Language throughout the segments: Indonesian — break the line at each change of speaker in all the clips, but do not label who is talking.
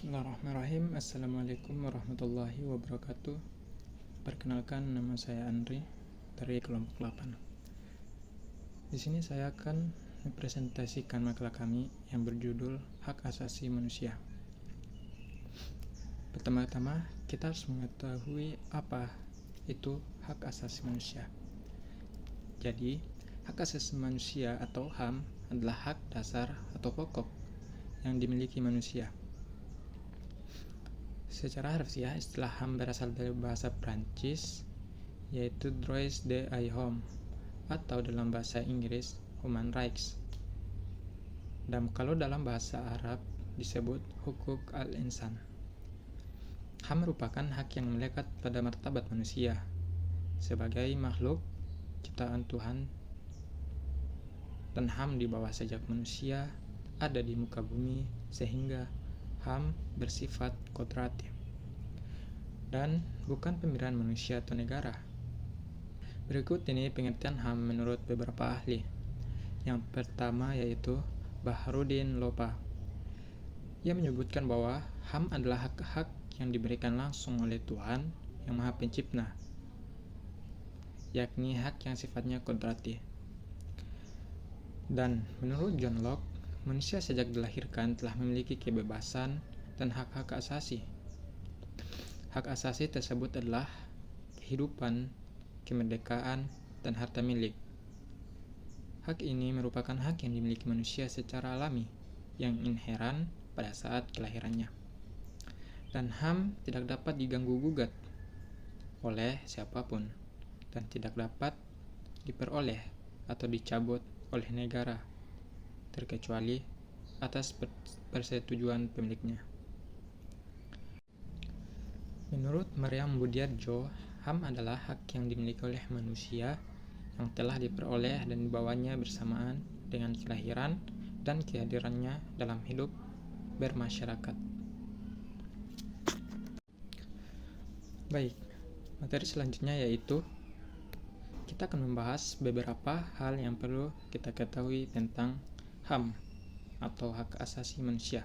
Bismillahirrahmanirrahim. Assalamualaikum warahmatullahi wabarakatuh. Perkenalkan, nama saya Andri dari kelompok 8. Di sini saya akan mempresentasikan makalah kami yang berjudul Hak Asasi Manusia. Pertama-tama, kita harus mengetahui apa itu hak asasi manusia. Jadi, hak asasi manusia atau HAM adalah hak dasar atau pokok yang dimiliki manusia. Secara harfiah, istilah HAM berasal dari bahasa Prancis, yaitu Droits de l'homme, atau dalam bahasa Inggris, Human Rights. Dan kalau dalam bahasa Arab disebut Hukuk al-Insan. HAM merupakan hak yang melekat pada martabat manusia sebagai makhluk ciptaan Tuhan, dan HAM di bawah sajak manusia ada di muka bumi, sehingga HAM bersifat kodratif dan bukan pemberian manusia atau negara. Berikut ini pengertian HAM menurut beberapa ahli. Yang pertama yaitu Baharudin Lopa. Ia menyebutkan bahwa HAM adalah hak-hak yang diberikan langsung oleh Tuhan yang Maha Pencipta, yakni hak yang sifatnya kodratif. Dan menurut John Locke, manusia sejak dilahirkan telah memiliki kebebasan dan hak-hak asasi. Hak asasi tersebut adalah kehidupan, kemerdekaan, dan harta milik. Hak ini merupakan hak yang dimiliki manusia secara alami, yang inheran pada saat kelahirannya. Dan HAM tidak dapat diganggu-gugat oleh siapapun, dan tidak dapat diperoleh atau dicabut oleh negara, terkecuali atas persetujuan pemiliknya. Menurut Maryam Budiardjo, HAM adalah hak yang dimiliki oleh manusia yang telah diperoleh dan dibawanya bersamaan dengan kelahiran dan kehadirannya dalam hidup bermasyarakat. Baik, materi selanjutnya yaitu kita akan membahas beberapa hal yang perlu kita ketahui tentang HAM atau hak asasi manusia.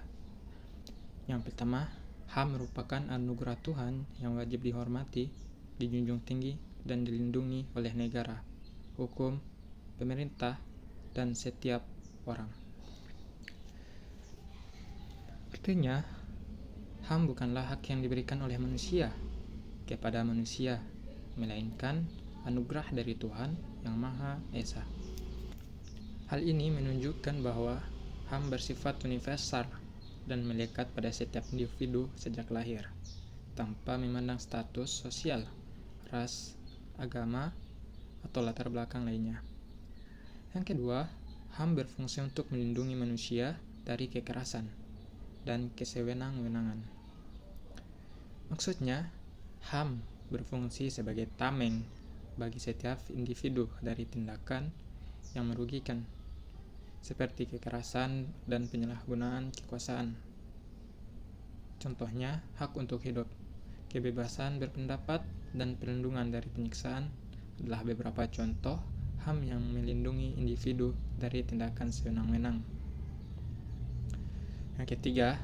Yang pertama, HAM merupakan anugerah Tuhan yang wajib dihormati, dijunjung tinggi, dan dilindungi oleh negara, hukum, pemerintah, dan setiap orang. Artinya, HAM bukanlah hak yang diberikan oleh manusia kepada manusia, melainkan anugerah dari Tuhan yang Maha Esa. Hal ini menunjukkan bahwa HAM bersifat universal dan melekat pada setiap individu sejak lahir, tanpa memandang status sosial, ras, agama, atau latar belakang lainnya. Yang kedua, HAM berfungsi untuk melindungi manusia dari kekerasan dan kesewenang-wenangan. Maksudnya, HAM berfungsi sebagai tameng bagi setiap individu dari tindakan yang merugikan, seperti kekerasan dan penyalahgunaan kekuasaan. Contohnya, hak untuk hidup, kebebasan berpendapat, dan perlindungan dari penyiksaan adalah beberapa contoh HAM yang melindungi individu dari tindakan sewenang-wenang. Yang ketiga,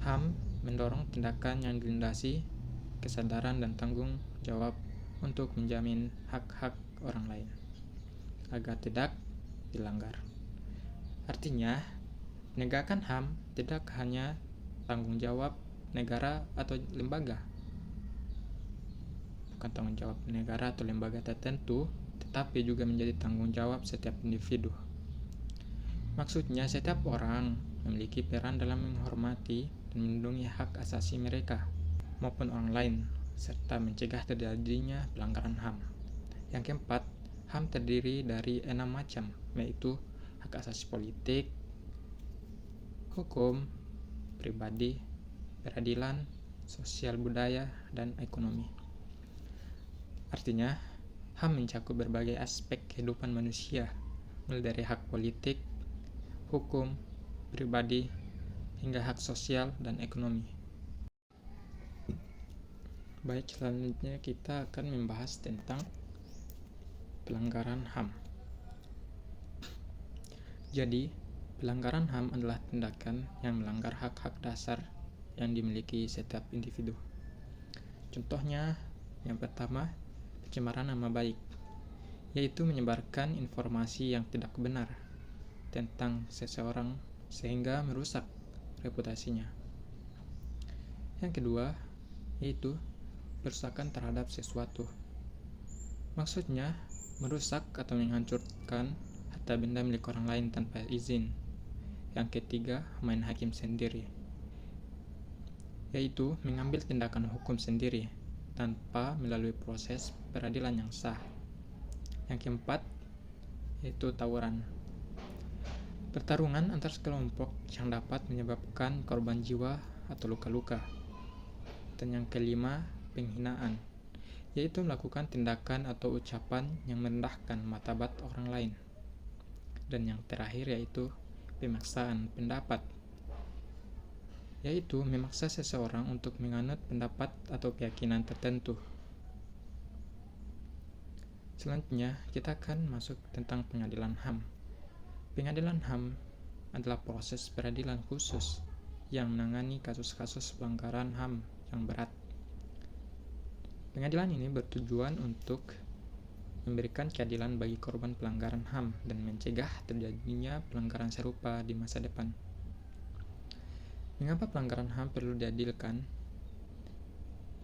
HAM mendorong tindakan yang dilindasi kesadaran dan tanggung jawab untuk menjamin hak-hak orang lain agar tidak dilanggar. Artinya, menegakkan HAM tidak hanya tanggung jawab negara atau lembaga, bukan tanggung jawab negara atau lembaga tertentu, tetapi juga menjadi tanggung jawab setiap individu. Maksudnya, setiap orang memiliki peran dalam menghormati dan melindungi hak asasi mereka maupun orang lain, serta mencegah terjadinya pelanggaran HAM. Yang keempat, HAM terdiri dari 6 macam, yaitu hak asasi politik, hukum, pribadi, peradilan, sosial budaya, dan ekonomi. Artinya, HAM mencakup berbagai aspek kehidupan manusia, mulai dari hak politik, hukum, pribadi, hingga hak sosial dan ekonomi. Baik, selanjutnya kita akan membahas tentang pelanggaran HAM. Jadi, Pelanggaran HAM adalah tindakan yang melanggar hak-hak dasar yang dimiliki setiap individu. Contohnya, yang pertama, pencemaran nama baik, yaitu menyebarkan informasi yang tidak benar tentang seseorang sehingga merusak reputasinya. Yang kedua, yaitu perusakan terhadap sesuatu. Maksudnya, merusak atau menghancurkan harta benda milik orang lain tanpa izin. Yang ketiga, main hakim sendiri, yaitu mengambil tindakan hukum sendiri tanpa melalui proses peradilan yang sah. Yang keempat, yaitu tawuran, pertarungan antar sekelompok yang dapat menyebabkan korban jiwa atau luka-luka. Dan yang kelima, penghinaan, yaitu melakukan tindakan atau ucapan yang merendahkan martabat orang lain. Dan yang terakhir yaitu pemaksaan pendapat, yaitu memaksa seseorang untuk menganut pendapat atau keyakinan tertentu. Selanjutnya, kita akan masuk tentang pengadilan HAM. Pengadilan HAM adalah proses peradilan khusus yang menangani kasus-kasus pelanggaran HAM yang berat. Pengadilan ini bertujuan untuk memberikan keadilan bagi korban pelanggaran HAM dan mencegah terjadinya pelanggaran serupa di masa depan. Mengapa pelanggaran HAM perlu diadilkan?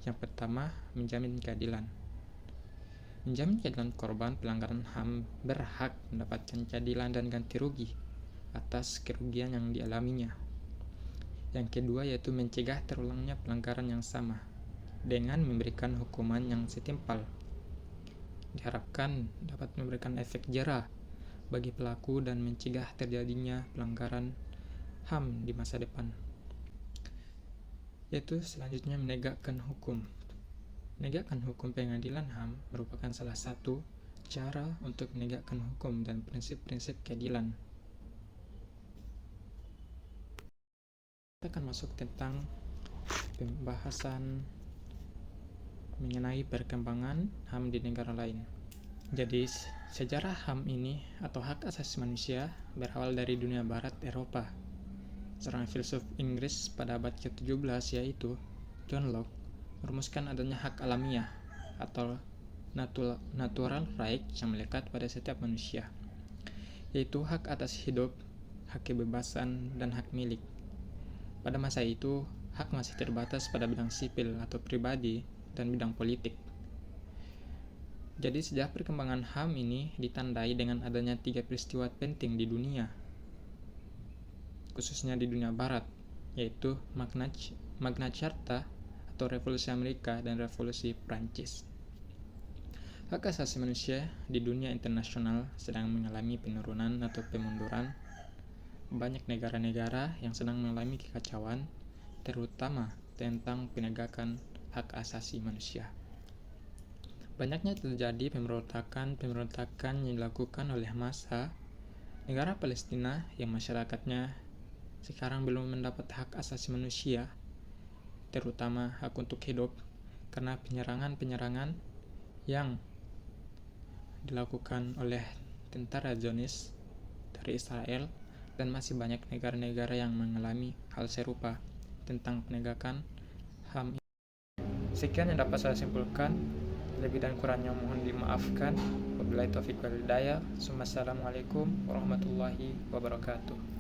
Yang pertama, menjamin keadilan. Menjamin keadilan korban pelanggaran HAM berhak mendapatkan keadilan dan ganti rugi atas kerugian yang dialaminya. Yang kedua yaitu mencegah terulangnya pelanggaran yang sama dengan memberikan hukuman yang setimpal. Diharapkan dapat memberikan efek jera bagi pelaku dan mencegah terjadinya pelanggaran HAM di masa depan. Yaitu selanjutnya menegakkan hukum. Menegakkan hukum pengadilan HAM merupakan salah satu cara untuk menegakkan hukum dan prinsip-prinsip keadilan. Kita akan masuk tentang pembahasan mengenai perkembangan HAM di negara lain. Jadi, sejarah HAM ini atau hak asasi manusia berawal dari dunia barat Eropa. Seorang filsuf Inggris pada abad ke-17 yaitu John Locke merumuskan adanya hak alamiah atau natural right yang melekat pada setiap manusia, yaitu hak atas hidup, hak kebebasan, dan hak milik. Pada masa itu, hak masih terbatas pada bidang sipil atau pribadi dan bidang politik. Jadi sejak perkembangan HAM ini ditandai dengan adanya 3 peristiwa penting di dunia, khususnya di dunia barat, yaitu Magna Carta atau Revolusi Amerika dan Revolusi Prancis. Hak asasi manusia di dunia internasional sedang mengalami penurunan atau pemunduran. Banyak negara-negara yang sedang mengalami kekacauan, terutama tentang penegakan hak asasi manusia. Banyaknya terjadi pemberontakan yang dilakukan oleh massa negara Palestina yang masyarakatnya sekarang belum mendapat hak asasi manusia, terutama hak untuk hidup, karena penyerangan yang dilakukan oleh tentara Zionis dari Israel, dan masih banyak negara-negara yang mengalami hal serupa tentang penegakan HAM. Sekian yang dapat saya simpulkan. Lebih dan kurangnya mohon dimaafkan. Wabillahi taufiq wal hidayah. Assalamualaikum warahmatullahi wabarakatuh.